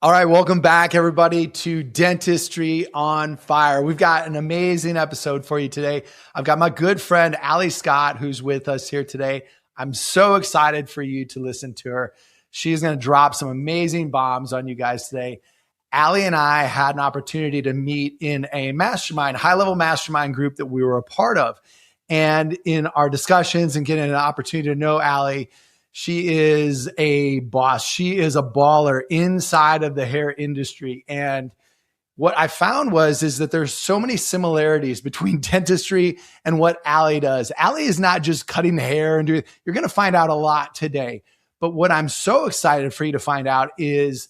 All right, welcome back, everybody, to Dentistry on Fire. We've got an amazing episode for you today. I've got my good friend, Allie Scott, who's with us here today. I'm so excited for you to listen to her. She's going to drop some amazing bombs on you guys today. Allie and I had an opportunity to meet in a mastermind, high-level mastermind group that we were a part of. And in our discussions and getting an opportunity to know Allie, she is a boss. She is a baller inside of the hair industry. And what I found is that there's so many similarities between dentistry and what Allie does. Allie is not just cutting hair and doing, you're going to find out a lot today. But what I'm so excited for you to find out is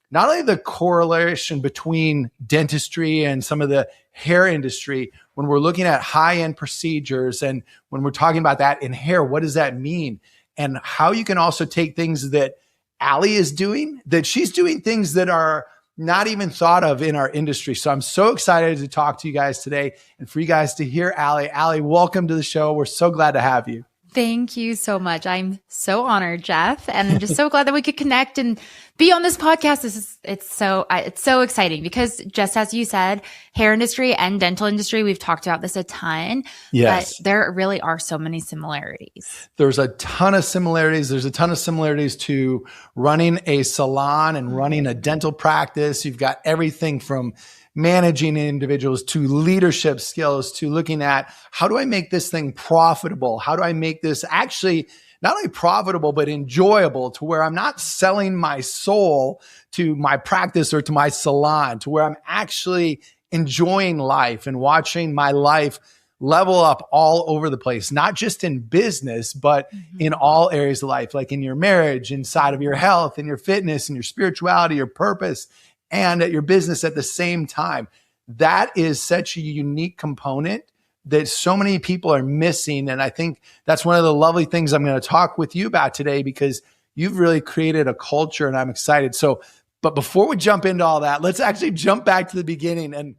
not only the correlation between dentistry and some of the hair industry, when we're looking at high-end procedures and when we're talking about that in hair, what does that mean? And how you can also take things that Allie is doing, that she's doing things that are not even thought of in our industry. So I'm so excited to talk to you guys today and for you guys to hear Allie. Allie, welcome to the show. We're so glad to have you. Thank you so much. I'm so honored, Jeff, and I'm just so glad that we could connect and be on this podcast. It's so exciting because just as you said, hair industry and dental industry, we've talked about this a ton. Yes. But there really are so many similarities. There's a ton of similarities. There's a ton of similarities to running a salon and running a dental practice. You've got everything from managing individuals to leadership skills to looking at how do I make this thing profitable? How do I make this actually not only profitable, but enjoyable to where I'm not selling my soul to my practice or to my salon, to where I'm actually enjoying life and watching my life level up all over the place, not just in business, but in all areas of life, like in your marriage, inside of your health and your fitness and your spirituality, your purpose, and at your business at the same time. That is such a unique component that so many people are missing. And I think that's one of the lovely things I'm going to talk with you about today, because you've really created a culture and I'm excited. So, but before we jump into all that, let's actually jump back to the beginning and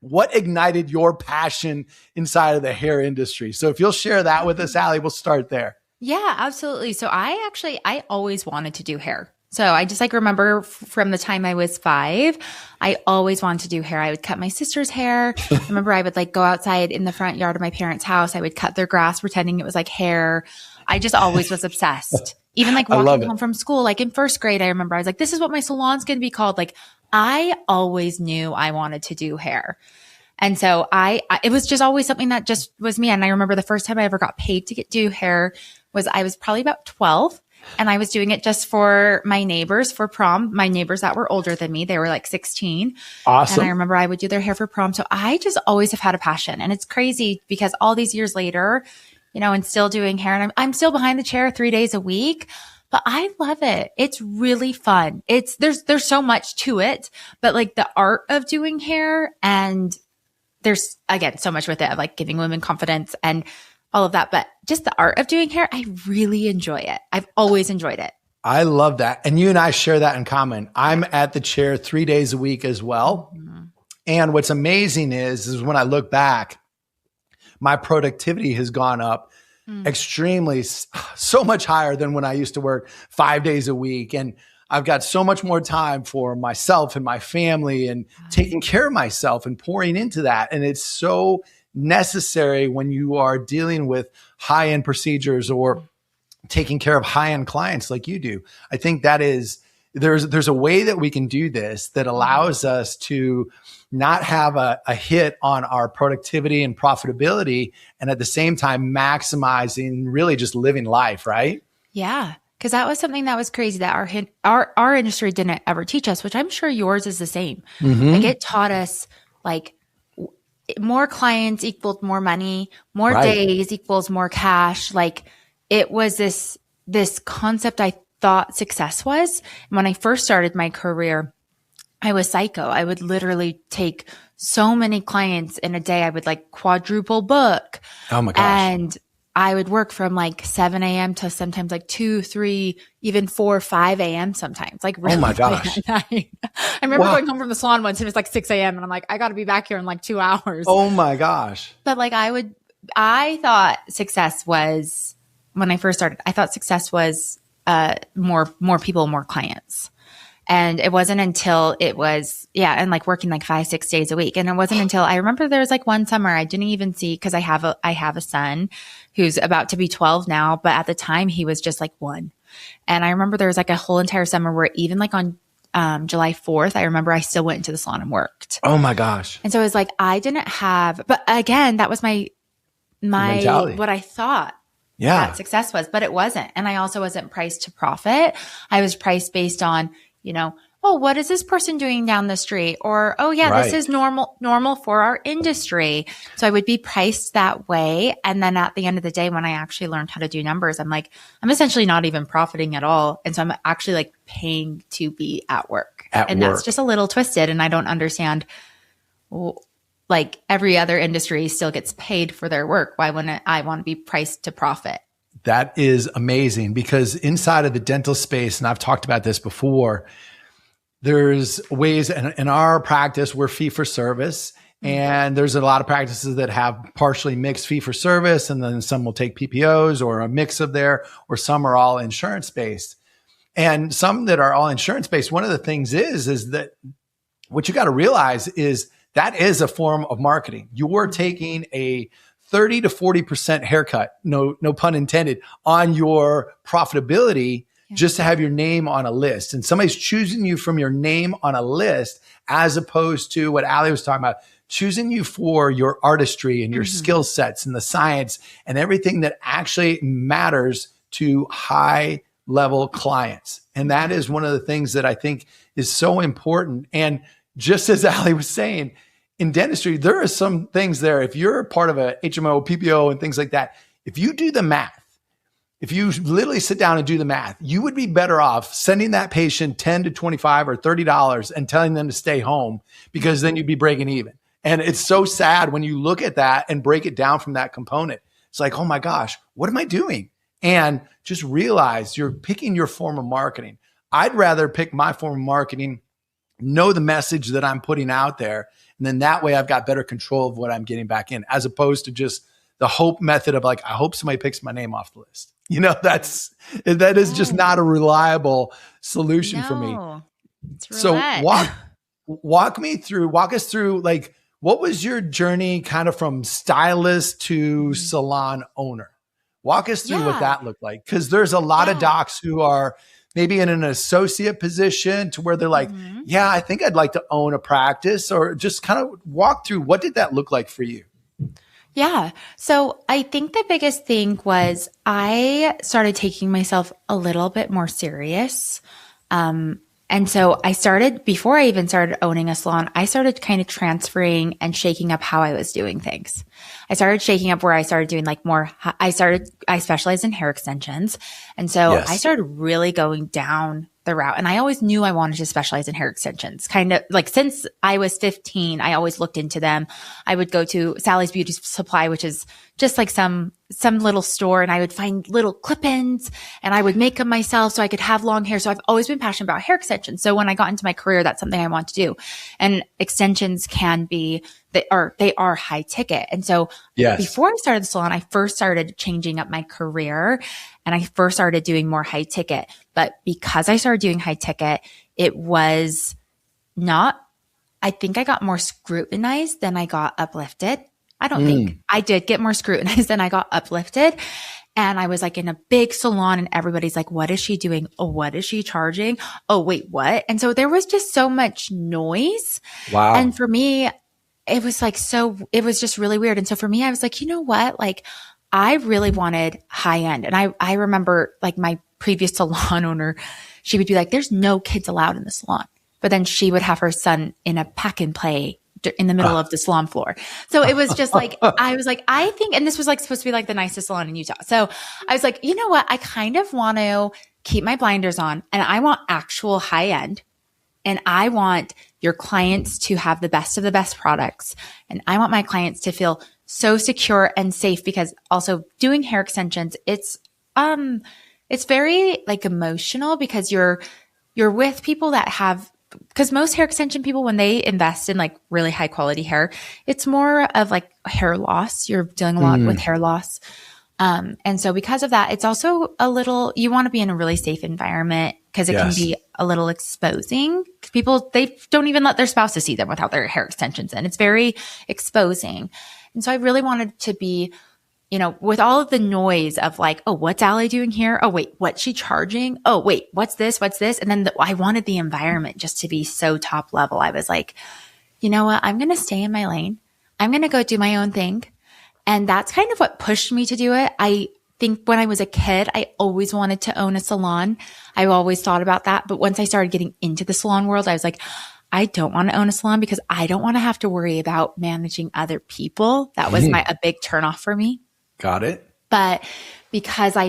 what ignited your passion inside of the hair industry. So if you'll share that with us, Allie, we'll start there. Yeah, absolutely. So I always wanted to do hair. So I just remember from the time I was 5, I always wanted to do hair. I would cut my sister's hair. I remember I would go outside in the front yard of my parents' house. I would cut their grass pretending it was hair. I just always was obsessed. Even walking home from school, in first grade, I remember I was this is what my salon's going to be called. I always knew I wanted to do hair. And so it was just always something that just was me. And I remember the first time I ever got paid to do hair I was probably about 12. And I was doing it just for my neighbors for prom, my neighbors that were older than me. They were 16. Awesome. And I remember I would do their hair for prom. So I just always have had a passion. And it's crazy because all these years later, and still doing hair, and I'm still behind the chair 3 days a week, but I love it. It's really fun. There's so much to it, but the art of doing hair, and there's again, so much with it of giving women confidence and all of that, but just the art of doing hair, I really enjoy it. I've always enjoyed it. I love that. And you and I share that in common. I'm at the chair 3 days a week as well. Mm-hmm. And what's amazing is when I look back, my productivity has gone up extremely, so much higher than when I used to work 5 days a week. And I've got so much more time for myself and my family and taking care of myself and pouring into that. And it's so necessary when you are dealing with high-end procedures or taking care of high-end clients like you do. I think that is, there's a way that we can do this that allows us to not have a hit on our productivity and profitability, and at the same time maximizing really just living life, right? Yeah. Because that was something that was crazy that our industry didn't ever teach us, which I'm sure yours is the same. Mm-hmm. It taught us more clients equaled more money, more days equals more cash. It was this concept I thought success was. And when I first started my career, I was psycho. I would literally take so many clients in a day. I would quadruple book. Oh my gosh. And I would work from 7 a.m. to sometimes 2, 3, even 4, 5 a.m. sometimes. Really oh my gosh. I remember going home from the salon once and it was 6 a.m. and I'm I got to be back here in 2 hours. Oh my gosh. But I thought success was, when I first started, I thought success was more people, more clients. And it wasn't until and like working like 5-6 days a week. And it wasn't until I remember there was like one summer I didn't even see, because I have a son who's about to be 12 now, but at the time he was just like 1. And I remember there was like a whole entire summer where even like on July 4th, I remember I still went into the salon and worked. Oh my gosh. And so it was like, I didn't have, but again, that was my mentality. what I thought that success was, but it wasn't. And I also wasn't priced to profit. I was priced based on, oh, what is this person doing down the street? Or, oh yeah, this is normal for our industry. So I would be priced that way. And then at the end of the day, when I actually learned how to do numbers, I'm like, I'm essentially not even profiting at all. And so I'm actually like paying to be at work. That's just a little twisted. And I don't understand, like every other industry still gets paid for their work. Why wouldn't I want to be priced to profit? That is amazing, because inside of the dental space, and I've talked about this before, there's ways in our practice, we're fee for service. And there's a lot of practices that have partially mixed fee for service. And then some will take PPOs or a mix of there, or some are all insurance based. And some that are all insurance based, one of the things is that what you got to realize is that is a form of marketing. You're taking a 30 to 40% haircut, no pun intended, on your profitability just to have your name on a list. And somebody's choosing you from your name on a list, as opposed to what Ali was talking about, choosing you for your artistry and your skill sets and the science and everything that actually matters to high level clients. And that is one of the things that I think is so important. And just as Ali was saying, in dentistry, there are some things there. If you're part of a HMO, PPO, and things like that, if you do the math, if you literally sit down and do the math, you would be better off sending that patient $10 to $25 or $30 and telling them to stay home, because then you'd be breaking even. And it's so sad when you look at that and break it down from that component. It's like, oh my gosh, what am I doing? And just realize you're picking your form of marketing. I'd rather pick my form of marketing, know the message that I'm putting out there, and then that way I've got better control of what I'm getting back in, as opposed to just the hope method of like, I hope somebody picks my name off the list. That is just not a reliable solution for me. So walk us through, like, what was your journey kind of from stylist to salon owner? Walk us through what that looked like. Because there's a lot of docs who are maybe in an associate position to where they're like, yeah, I think I'd like to own a practice, or just kind of walk through, what did that look like for you? Yeah. So I think the biggest thing was I started taking myself a little bit more serious. And so I started, before I even started owning a salon, I started kind of transferring and shaking up how I was doing things. I started shaking up where I started doing like more, I specialized in hair extensions. And so I started really going down the route. And I always knew I wanted to specialize in hair extensions. Kind of like since I was 15, I always looked into them. I would go to Sally's Beauty Supply, which is just like some little store, and I would find little clip-ins and I would make them myself so I could have long hair. So I've always been passionate about hair extensions. So when I got into my career, that's something I want to do. And extensions they are high ticket. And so before I started the salon, I first started changing up my career and I first started doing more high ticket. But because I started doing high ticket, it was not, I think I got more scrutinized than I got uplifted. I don't think I did get more scrutinized than I got uplifted. And I was like in a big salon and everybody's like, what is she doing? Oh, what is she charging? Oh, wait, what? And so there was just so much noise. Wow. And for me, it was like, it was just really weird. And so for me, I was like, you know what? Like I really wanted high end. And I remember like my previous salon owner, she would be like, there's no kids allowed in the salon. But then she would have her son in a pack and play in the middle of the salon floor. So it was just like, I was like, I think, and this was like supposed to be like the nicest salon in Utah. So I was like, you know what? I kind of want to keep my blinders on and I want actual high end. And I want your clients to have the best of the best products. And I want my clients to feel so secure and safe, because also doing hair extensions, it's very like emotional, because you're with people that have, because most hair extension people, when they invest in like really high quality hair, it's more of like hair loss. You're dealing a lot with hair loss. And so because of that, it's also a little, you want to be in a really safe environment. because it can be a little exposing. People, they don't even let their spouses see them without their hair extensions in. It's very exposing. And so I really wanted to be, with all of the noise of like, oh, what's Allie doing here? Oh, wait, what's she charging? Oh, wait, what's this? What's this? And then I wanted the environment just to be so top level. I was like, you know what? I'm going to stay in my lane. I'm going to go do my own thing. And that's kind of what pushed me to do it. I think when I was a kid, I always wanted to own a salon. I always thought about that. But once I started getting into the salon world, I was like, I don't want to own a salon because I don't want to have to worry about managing other people. That was a big turnoff for me. Got it. But because I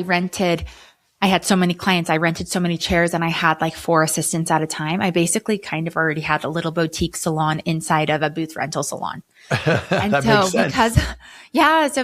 had so many clients, I rented so many chairs and I had like 4 assistants at a time. I basically kind of already had a little boutique salon inside of a booth rental salon. And that so makes sense.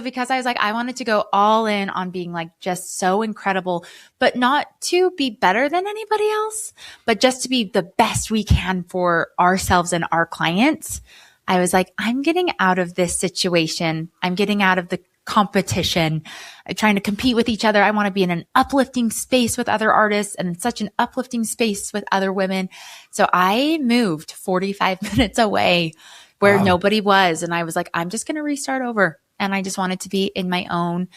because I was like, I wanted to go all in on being like just so incredible, but not to be better than anybody else, but just to be the best we can for ourselves and our clients. I was like, I'm getting out of this situation. I'm getting out of the competition. I'm trying to compete with each other. I want to be in an uplifting space with other artists and in such an uplifting space with other women. So I moved 45 minutes away where nobody was. And I was like, I'm just going to restart over. And I just wanted to be in my own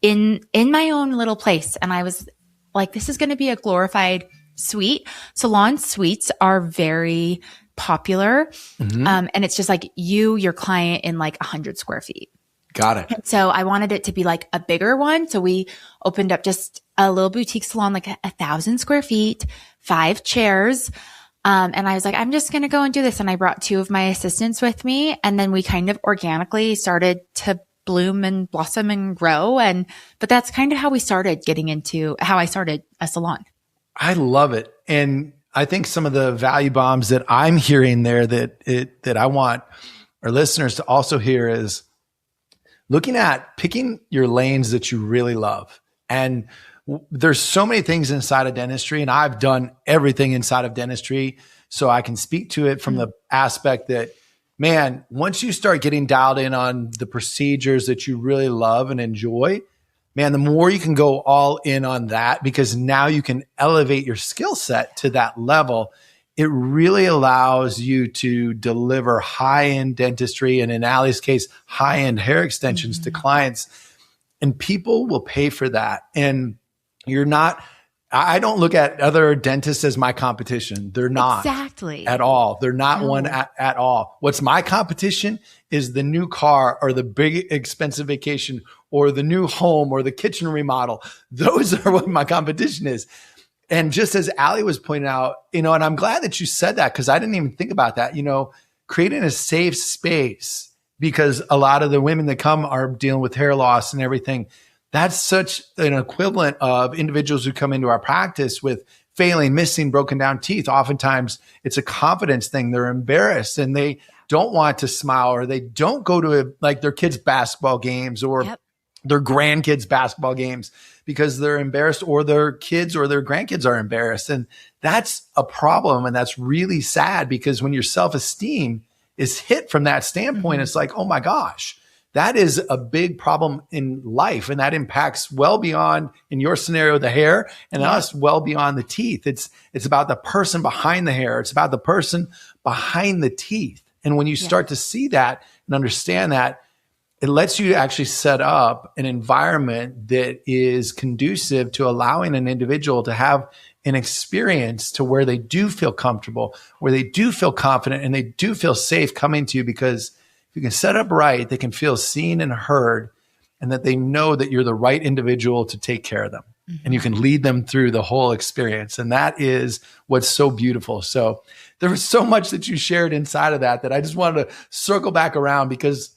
little place. And I was like, this is going to be a glorified suite. Salon suites are very popular. And it's just like your client in like 100 square feet. Got it. And so I wanted it to be like a bigger one. So we opened up just a little boutique salon, like 1,000 square feet, 5 chairs. And I was like, I'm just going to go and do this. And I brought 2 of my assistants with me. And then we kind of organically started to bloom and blossom and grow. But that's kind of how I started a salon. I love it. And I think some of the value bombs that I'm hearing there that I want our listeners to also hear is looking at picking your lanes that you really love. And there's so many things inside of dentistry, and I've done everything inside of dentistry. So I can speak to it from the aspect that, man, once you start getting dialed in on the procedures that you really love and enjoy, man, the more you can go all in on that, because now you can elevate your skill set to that level. It really allows you to deliver high-end dentistry, and in Allie's case, high-end hair extensions to clients, and people will pay for that. And I don't look at other dentists as my competition. They're not. Exactly. At all. They're not one at all. What's my competition is the new car or the big expensive vacation or the new home or the kitchen remodel. Those are what my competition is. And just as Allie was pointing out, and I'm glad that you said that because I didn't even think about that, creating a safe space, because a lot of the women that come are dealing with hair loss and everything. That's such an equivalent of individuals who come into our practice with failing, missing, broken down teeth. Oftentimes it's a confidence thing. They're embarrassed and they don't want to smile, or they don't go to their kids' basketball games or their grandkids' basketball games because they're embarrassed, or their kids or their grandkids are embarrassed. And that's a problem. And that's really sad, because when your self-esteem is hit from that standpoint, it's like, oh my gosh, that is a big problem in life. And that impacts well beyond, in your scenario, the hair, and us well beyond the teeth. It's about the person behind the hair. It's about the person behind the teeth. And when you start to see that and understand that, it lets you actually set up an environment that is conducive to allowing an individual to have an experience to where they do feel comfortable, where they do feel confident, and they do feel safe coming to you, because if you can set up right, they can feel seen and heard, and that they know that you're the right individual to take care of them. And you can lead them through the whole experience. And that is what's so beautiful. So there was so much that you shared inside of that I just wanted to circle back around, because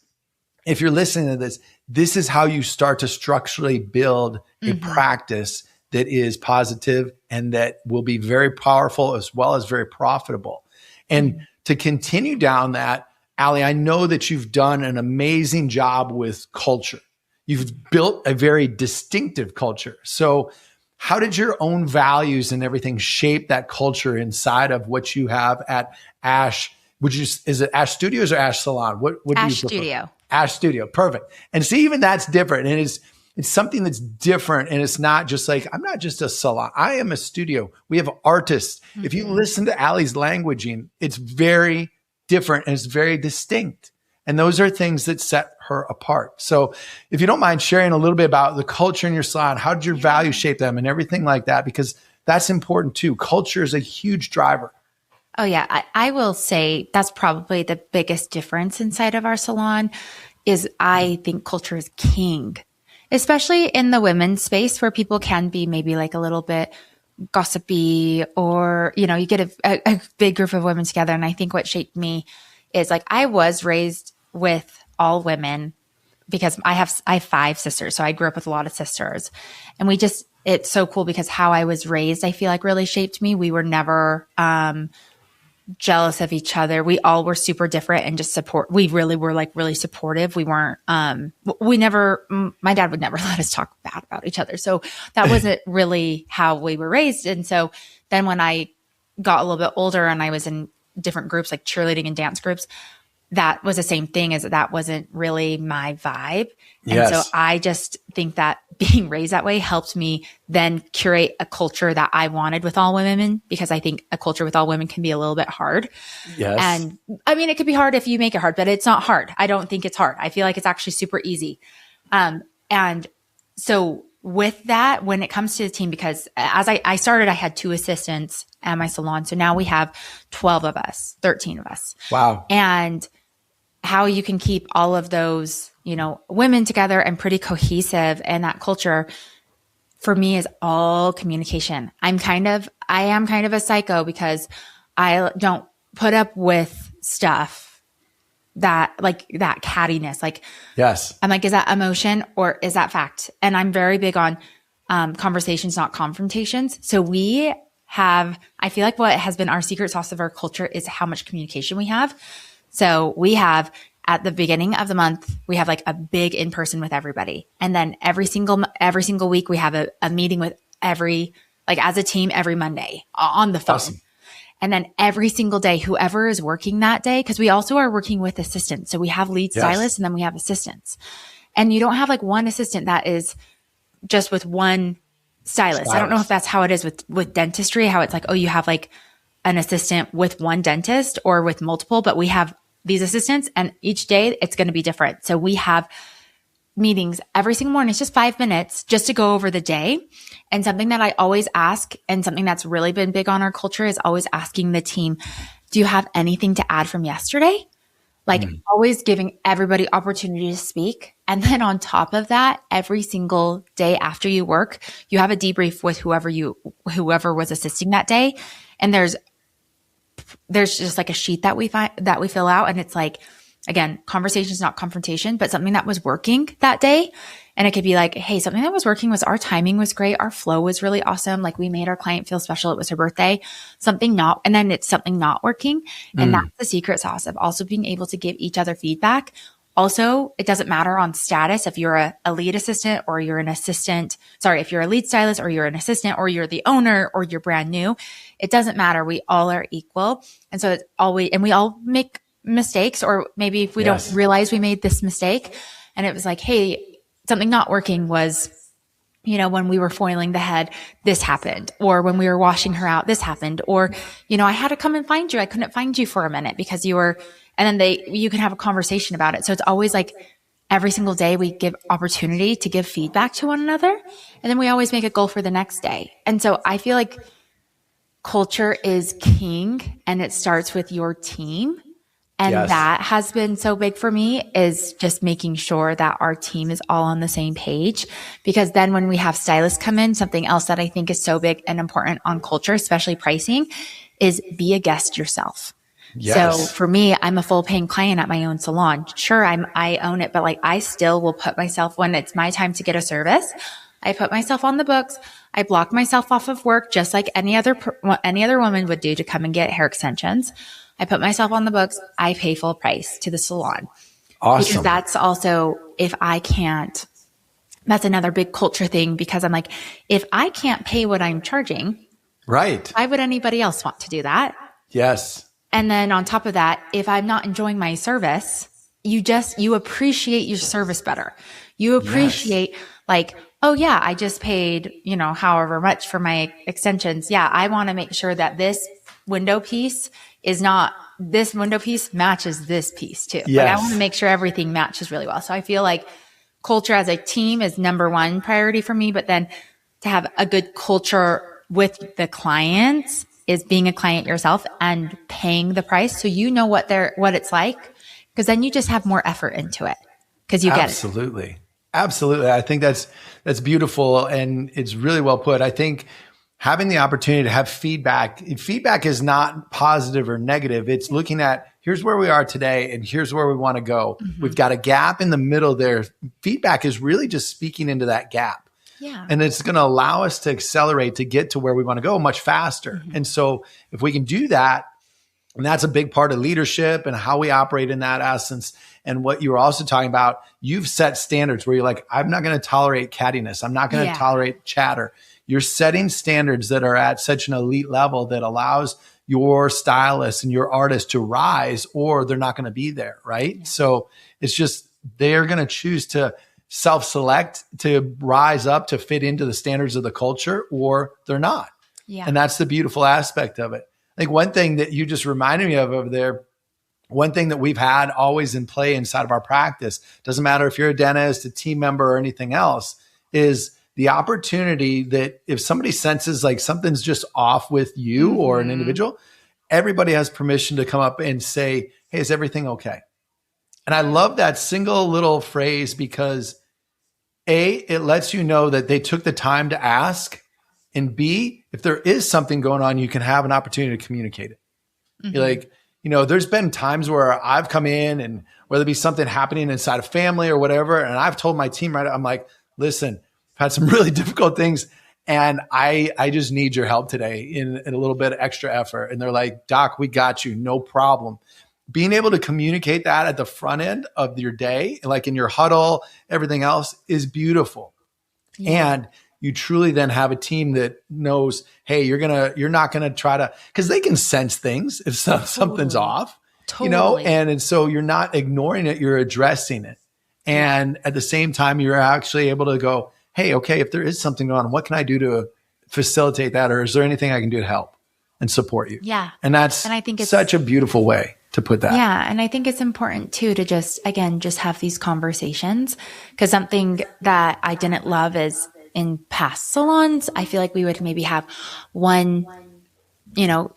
if you're listening to this, this is how you start to structurally build a practice that is positive and that will be very powerful as well as very profitable. And to continue down that, Allie, I know that you've done an amazing job with culture. You've built a very distinctive culture. So how did your own values and everything shape that culture inside of what you have at Ash? Is it Ash Studios or Ash Salon? What do you prefer? Studio. Ash Studio. Perfect. And see, even that's different. And It's something that's different. And it's not just like, I'm not just a salon. I am a studio. We have artists. Mm-hmm. If you listen to Allie's languaging, it's very different and it's very distinct. And those are things that set her apart. So if you don't mind sharing a little bit about the culture in your salon, how did your values shape them and everything like that? Because that's important too. Culture is a huge driver. Oh yeah. I will say that's probably the biggest difference inside of our salon is I think culture is king, especially in the women's space where people can be maybe like a little bit gossipy or, you know, you get a big group of women together. And I think what shaped me is like, I was raised with all women because I have 5 sisters. So I grew up with a lot of sisters and it's so cool because how I was raised, I feel like really shaped me. We were never, jealous of each other. We all were super different and just we really were like really supportive. We weren't, my dad would never let us talk bad about each other. So that wasn't really how we were raised. And so then when I got a little bit older and I was in different groups like cheerleading and dance groups, that was the same thing as that wasn't really my vibe. And so I just think that being raised that way helped me then curate a culture that I wanted with all women, because I think a culture with all women can be a little bit hard. Yes. And I mean, it could be hard if you make it hard, but it's not hard. I don't think it's hard. I feel like it's actually super easy. And so with that, when it comes to the team, because as I started, I had 2 assistants at my salon. So now we have 12 of us, 13 of us. Wow. And how you can keep all of those, you know, women together and pretty cohesive, and that culture for me is all communication. I am kind of a psycho because I don't put up with stuff that like that cattiness. Like, yes, I'm like, is that emotion or is that fact? And I'm very big on conversations, not confrontations. So I feel like what has been our secret sauce of our culture is how much communication we have. So we have at the beginning of the month, we have like a big in-person with everybody. And then every single week we have a meeting with as a team every Monday on the phone. Awesome. And then every single day, whoever is working that day, because we also are working with assistants. So we have lead stylists and then we have assistants. And you don't have like one assistant that is just with one stylist. I don't know if that's how it is with dentistry, how it's like, oh, you have like an assistant with one dentist or with multiple, but we have these assistants and each day it's going to be different. So we have meetings every single morning. It's just 5 minutes just to go over the day. And something that I always ask, and something that's really been big on our culture, is always asking the team, do you have anything to add from yesterday? Like always giving everybody opportunity to speak. And then on top of that, every single day after you work, you have a debrief with whoever was assisting that day. And there's just like a sheet that we fill out. And it's like, again, conversation is not confrontation, but something that was working that day. And it could be like, hey, something that was working was our timing was great. Our flow was really awesome. Like we made our client feel special. It was her birthday. And then it's something not working. And that's the secret sauce of also being able to give each other feedback. Also, it doesn't matter on status if you're a lead assistant or you're an assistant. Sorry, if you're a lead stylist or you're an assistant or you're the owner or you're brand new, it doesn't matter. We all are equal. And so we all make mistakes, or maybe if we don't realize we made this mistake and it was like, hey, something not working was, you know, when we were foiling the head, this happened, or when we were washing her out, this happened, or, you know, I had to come and find you. I couldn't find you for a minute because and then you can have a conversation about it. So it's always like every single day we give opportunity to give feedback to one another. And then we always make a goal for the next day. And so I feel like culture is king, and it starts with your team. And that has been so big for me, is just making sure that our team is all on the same page. Because then when we have stylists come in, something else that I think is so big and important on culture, especially pricing, is be a guest yourself. Yes. So for me, I'm a full paying client at my own salon. Sure, I own it, but like I still will put myself, when it's my time to get a service, I put myself on the books. I block myself off of work just like any other woman would do to come and get hair extensions. I put myself on the books. I pay full price to the salon. Awesome. Because that's also, if I can't, that's another big culture thing, because I'm like, if I can't pay what I'm charging, right, why would anybody else want to do that? Yes. And then on top of that, if I'm not enjoying my service, you appreciate your service better. You appreciate like, oh yeah, I just paid, however much for my extensions. Yeah. I want to make sure that this window piece matches this piece too. Yes. Like I want to make sure everything matches really well. So I feel like culture as a team is number one priority for me, but then to have a good culture with the clients is being a client yourself and paying the price. So you know what it's like, because then you just have more effort into it because you get it. Absolutely. I think that's beautiful. And it's really well put. I think having the opportunity to have feedback is not positive or negative. It's looking at here's where we are today and here's where we want to go. Mm-hmm. We've got a gap in the middle there. Feedback is really just speaking into that gap. Yeah. And it's going to allow us to accelerate to get to where we want to go much faster. Mm-hmm. And so if we can do that, and that's a big part of leadership and how we operate in that essence. And what you were also talking about, you've set standards where you're like, I'm not going to tolerate cattiness. I'm not going to tolerate chatter. You're setting standards that are at such an elite level that allows your stylist and your artist to rise, or they're not going to be there. Right. Yeah. So it's just, they're going to choose to self-select to rise up to fit into the standards of the culture, or they're not. Yeah. And that's the beautiful aspect of it. I think one thing that you just reminded me of over there, one thing that we've had always in play inside of our practice, doesn't matter if you're a dentist, a team member, or anything else, is the opportunity that if somebody senses like something's just off with you or an individual, everybody has permission to come up and say, hey, is everything okay? And I love that single little phrase because A, it lets you know that they took the time to ask. And B, if there is something going on, you can have an opportunity to communicate it. Mm-hmm. You're like, there's been times where I've come in and whether it be something happening inside a family or whatever, and I've told my team, right, I'm like, listen, I've had some really difficult things and I just need your help today in a little bit of extra effort. And they're like, Doc, we got you, no problem. Being able to communicate that at the front end of your day, like in your huddle, everything else is beautiful. Yeah. And you truly then have a team that knows, hey, you're not going to try to, because they can sense things if something's off, and so you're not ignoring it, you're addressing it. And at the same time, you're actually able to go, hey, okay, if there is something going on, what can I do to facilitate that? Or is there anything I can do to help and support you? Yeah. And I think it's such a beautiful way to put that. Yeah. And I think it's important too, to just have these conversations, because something that I didn't love is in past salons, I feel like we would maybe have one,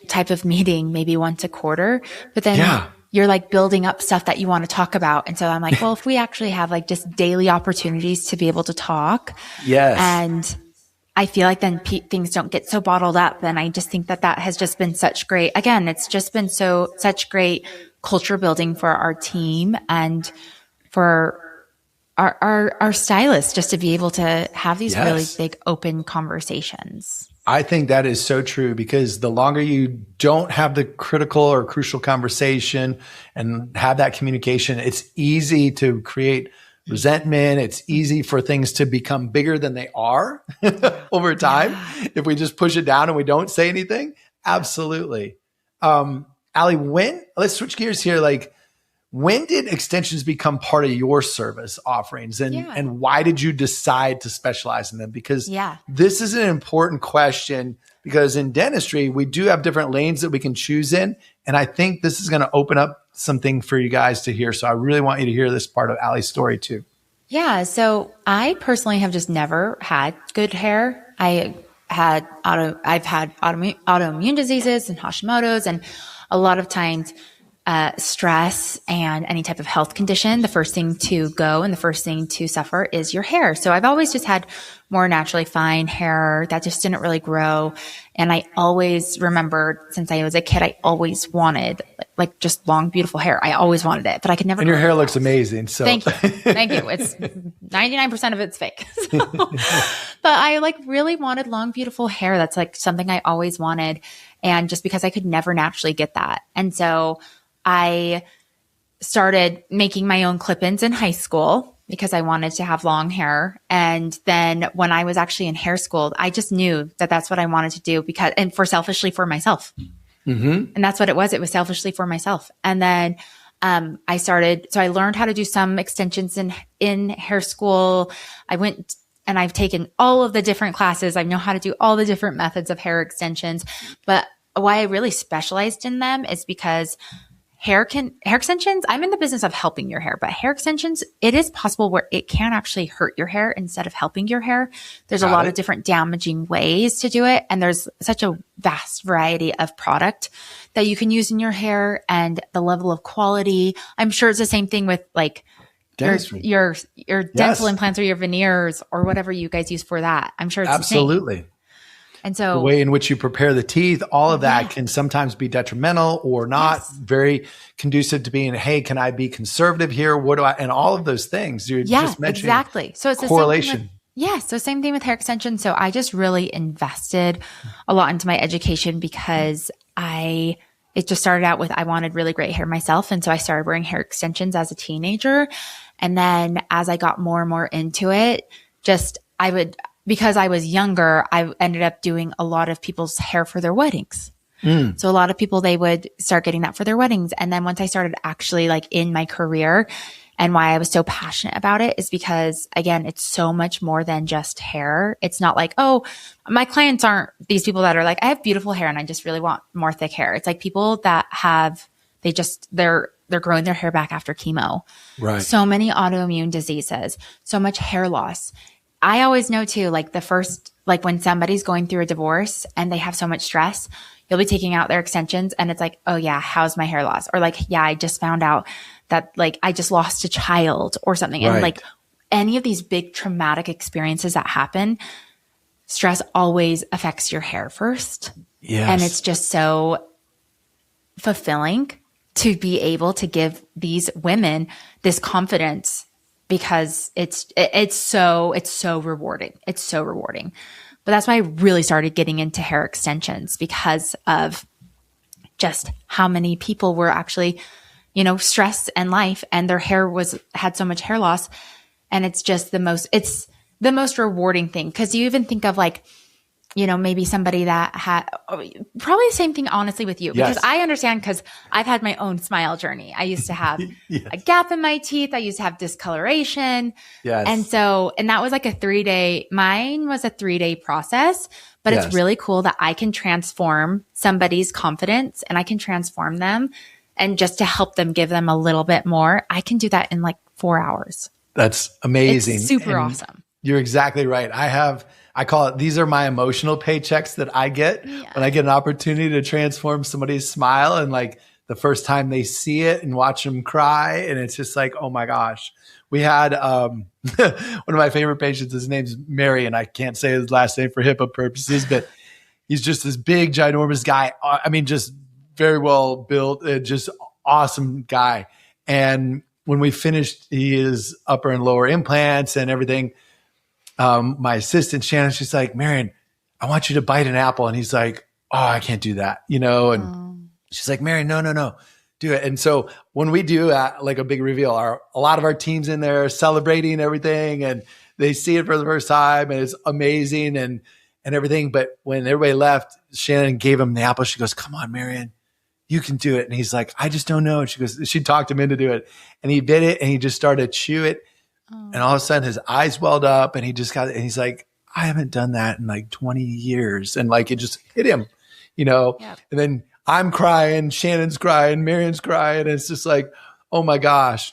type of meeting, maybe once a quarter, but then you're like building up stuff that you want to talk about. And so I'm like, well, if we actually have like just daily opportunities to be able to talk. Yes. And I feel like then things don't get so bottled up. And I just think that has just been such great, again, it's just been such great culture building for our team and for our stylists, just to be able to have these really big open conversations. I think that is so true, because the longer you don't have the critical or crucial conversation and have that communication, it's easy to create resentment. It's easy for things to become bigger than they are over time. If we just push it down and we don't say anything. Absolutely. Ali, let's switch gears here. Like, when did extensions become part of your service offerings, and why did you decide to specialize in them? Because this is an important question, because in dentistry, we do have different lanes that we can choose in. And I think this is going to open up something for you guys to hear. So I really want you to hear this part of Ali's story too. Yeah. So I personally have just never had good hair. I've had autoimmune diseases and Hashimoto's, and a lot of times stress and any type of health condition, the first thing to go and the first thing to suffer is your hair. So I've always just had more naturally fine hair that just didn't really grow. And I always remembered, since I was a kid, I always wanted like just long, beautiful hair. I always wanted it, but I could never. And your hair looks amazing. So thank you. Thank you. It's 99% of it's fake. But I like really wanted long, beautiful hair. That's like something I always wanted. And just because I could never naturally get that. And so I started making my own clip-ins in high school because I wanted to have long hair. And then when I was actually in hair school, I just knew that that's what I wanted to do, selfishly for myself. Mm-hmm. And that's what it was. It was selfishly for myself. And then I learned how to do some extensions in hair school. I went and I've taken all of the different classes. I know how to do all the different methods of hair extensions, but why I really specialized in them is because hair extensions, I'm in the business of helping your hair, but hair extensions, it is possible where it can actually hurt your hair instead of helping your hair. There's a lot of different damaging ways to do it. And there's such a vast variety of product that you can use in your hair and the level of quality. I'm sure it's the same thing with like your dental implants or your veneers or whatever you guys use for that. I'm sure it's absolutely. The same. And so the way in which you prepare the teeth, all of that can sometimes be detrimental or not very conducive to being, hey, can I be conservative here? What do I, and all of those things you're just mentioning. Exactly. So it's correlation. So same thing with hair extension. So I just really invested a lot into my education because it just started out with, I wanted really great hair myself. And so I started wearing hair extensions as a teenager. And then as I got more and more into it, because I was younger, I ended up doing a lot of people's hair for their weddings. So a lot of people, they would start getting that for their weddings. And then once I started actually like in my career and why I was so passionate about it is because again, it's so much more than just hair. It's not like, oh, my clients aren't these people that are like, I have beautiful hair and I just really want more thick hair. It's like people that they're growing their hair back after chemo. Right. So many autoimmune diseases, so much hair loss. I always know too, like when somebody's going through a divorce and they have so much stress, you'll be taking out their extensions and it's like, oh yeah, how's my hair loss? Or like, yeah, I just found out that like I just lost a child or something. Right. And like any of these big traumatic experiences that happen, stress always affects your hair first. Yes. And it's just so fulfilling to be able to give these women this confidence because it's so rewarding. It's so rewarding. But that's why I really started getting into hair extensions because of just how many people were actually, stressed in life and their hair had so much hair loss. And it's just it's the most rewarding thing. Cause you even think of like, maybe somebody that had probably the same thing, honestly, with you, because I understand because I've had my own smile journey. I used to have a gap in my teeth. I used to have discoloration. Yes. And that was like mine was a 3-day process, but it's really cool that I can transform somebody's confidence and I can transform them. And just to help them, give them a little bit more, I can do that in like 4 hours. That's amazing. It's super awesome. You're exactly right. I call it, these are my emotional paychecks that I get when I get an opportunity to transform somebody's smile and like the first time they see it and watch them cry. And it's just like, oh my gosh. We had one of my favorite patients, his name's Mary, and I can't say his last name for HIPAA purposes, but he's just this big, ginormous guy. I mean, just very well built, just awesome guy. And when we finished his upper and lower implants and everything, my assistant, Shannon, she's like, Marion, I want you to bite an apple. And he's like, oh, I can't do that, and she's like, Marion, no, do it. And so when we do like a big reveal, a lot of our team's in there celebrating everything and they see it for the first time and it's amazing and everything. But when everybody left, Shannon gave him the apple. She goes, come on, Marion, you can do it. And he's like, I just don't know. And she talked him into doing it and he did it and he just started to chew it. And all of a sudden his eyes welled up and and he's like, I haven't done that in like 20 years. And like, it just hit him, and then I'm crying, Shannon's crying, Marion's crying. And it's just like, oh my gosh.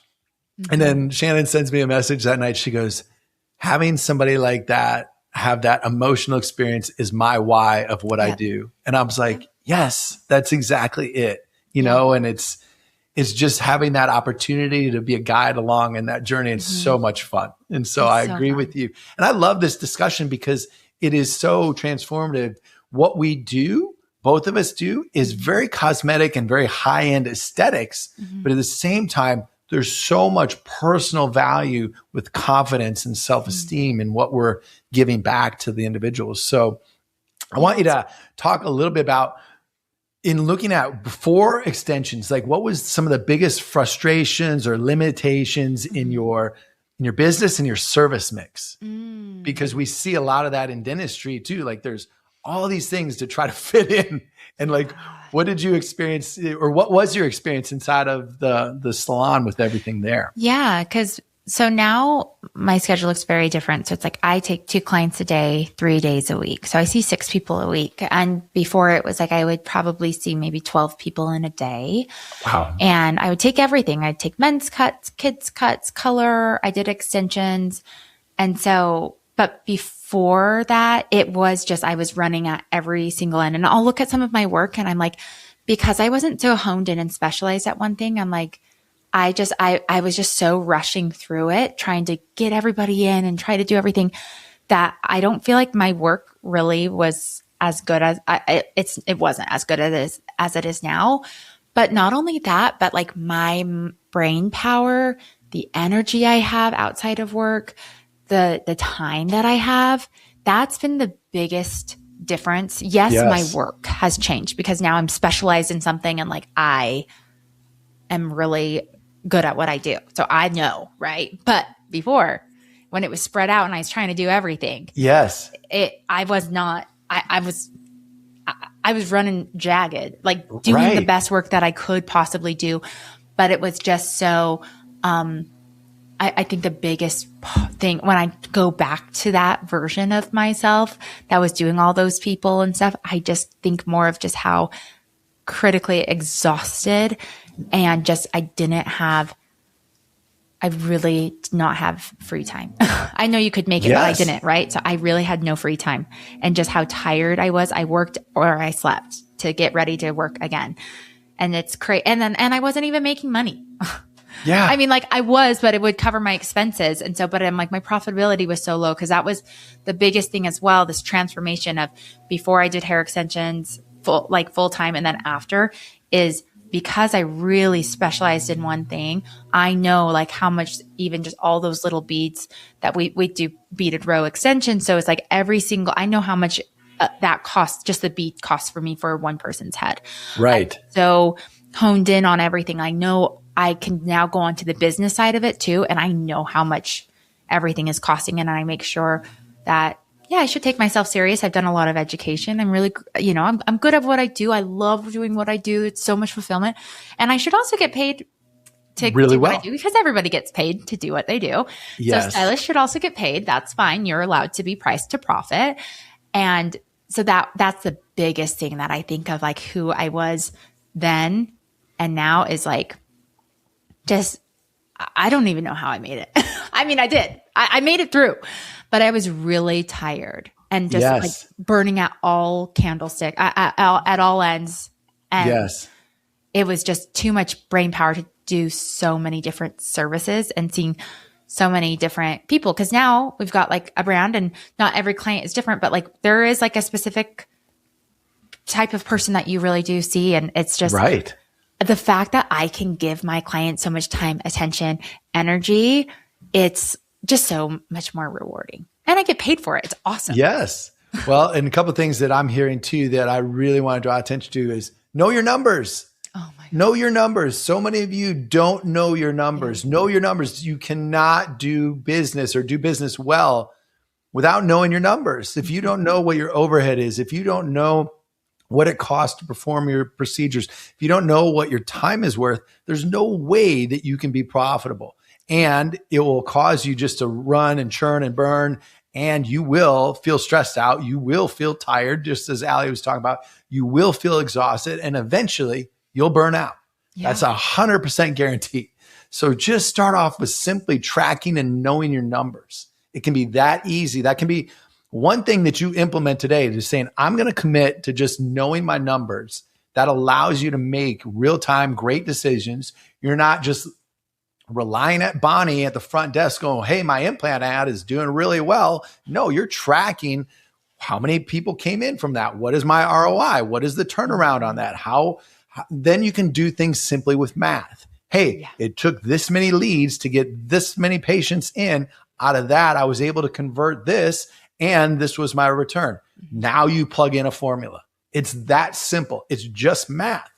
And then Shannon sends me a message that night. She goes, having somebody like that have that emotional experience is my why of what I do. And I was like, yes, that's exactly it, and it's just having that opportunity to be a guide along in that journey. It's so much fun. And so I agree with you. And I love this discussion because it is so transformative. What we do, both of us do, is very cosmetic and very high-end aesthetics. But at the same time, there's so much personal value with confidence and self-esteem in what we're giving back to the individuals. So I want you to talk a little bit about, in looking at before extensions, like what was some of the biggest frustrations or limitations in your business and your service mix? Because we see a lot of that in dentistry too. Like there's all these things to try to fit in and like, What did you experience, or what was your experience inside of the salon with everything there? Yeah, so now my schedule looks very different. So it's like I take 2 clients a day, 3 days a week. So I see 6 people a week. And before it was like I would probably see maybe 12 people in a day. Wow. And I would take everything. I'd take men's cuts, kids cuts, color. I did extensions. And so, but before that, it was just I was running at every single end. And I'll look at some of my work and I'm like, because I wasn't so honed in and specialized at one thing, I'm like, I was just so rushing through it, trying to get everybody in and try to do everything that I don't feel like my work really was as good as it wasn't as good as it is now. But not only that, but like my brain power, the energy I have outside of work, the time that I have, that's been the biggest difference. Yes, my work has changed because now I'm specialized in something and like I am really good at what I do. So I know, right? But before, when it was spread out and I was trying to do everything, I was running jagged, like doing the best work that I could possibly do. But it was just so, I think the biggest thing when I go back to that version of myself that was doing all those people and stuff, I just think more of just how critically exhausted and just I really did not have free time. I know you could make it, but I didn't, right? So I really had no free time and just how tired I was. I worked or I slept to get ready to work again. And it's crazy. And I wasn't even making money. Yeah. I mean, like I was, but it would cover my expenses. And so, but I'm like, my profitability was so low because that was the biggest thing as well. This transformation of before I did hair extensions full time and then after is because I really specialized in one thing. I know like how much even just all those little beads that we do beaded row extensions. So it's like I know how much that costs, just the bead costs for me for one person's head. Right. So honed in on everything. I know I can now go on to the business side of it too. And I know how much everything is costing. And I make sure that, I should take myself serious. I've done a lot of education. I'm really, I'm good at what I do. I love doing what I do. It's so much fulfillment. And I should also get paid to do what I do because everybody gets paid to do what they do. Yes. So stylists should also get paid. That's fine. You're allowed to be priced to profit. And so that's the biggest thing that I think of like who I was then and now is like, just, I don't even know how I made it. I mean, I did. I made it through, but I was really tired and just like burning at all candlestick at all ends. And it was just too much brain power to do so many different services and seeing so many different people. Cause now we've got like a brand and not every client is different, but like there is like a specific type of person that you really do see. And it's just the fact that I can give my clients so much time, attention, energy, it's just so much more rewarding. And I get paid for it. It's awesome. Yes. Well, and a couple of things that I'm hearing too that I really want to draw attention to is know your numbers. Oh my God. Know your numbers. So many of you don't know your numbers. Know your numbers. You cannot do business or do business well without knowing your numbers. If you don't know what your overhead is, if you don't know what it costs to perform your procedures, if you don't know what your time is worth, there's no way that you can be profitable. And it will cause you just to run and churn and burn. And you will feel stressed out. You will feel tired, just as Ali was talking about. You will feel exhausted. And eventually you'll burn out. Yeah. That's 100% guaranteed. So just start off with simply tracking and knowing your numbers. It can be that easy. That can be one thing that you implement today, is saying, I'm going to commit to just knowing my numbers. That allows you to make real-time great decisions. You're not just relying at Bonnie at the front desk going, hey, my implant ad is doing really well. No, you're tracking how many people came in from that. What is my ROI? What is the turnaround on that? Then you can do things simply with math. Hey, it took this many leads to get this many patients in. Out of that, I was able to convert this, and this was my return. Now you plug in a formula. It's that simple. It's just math.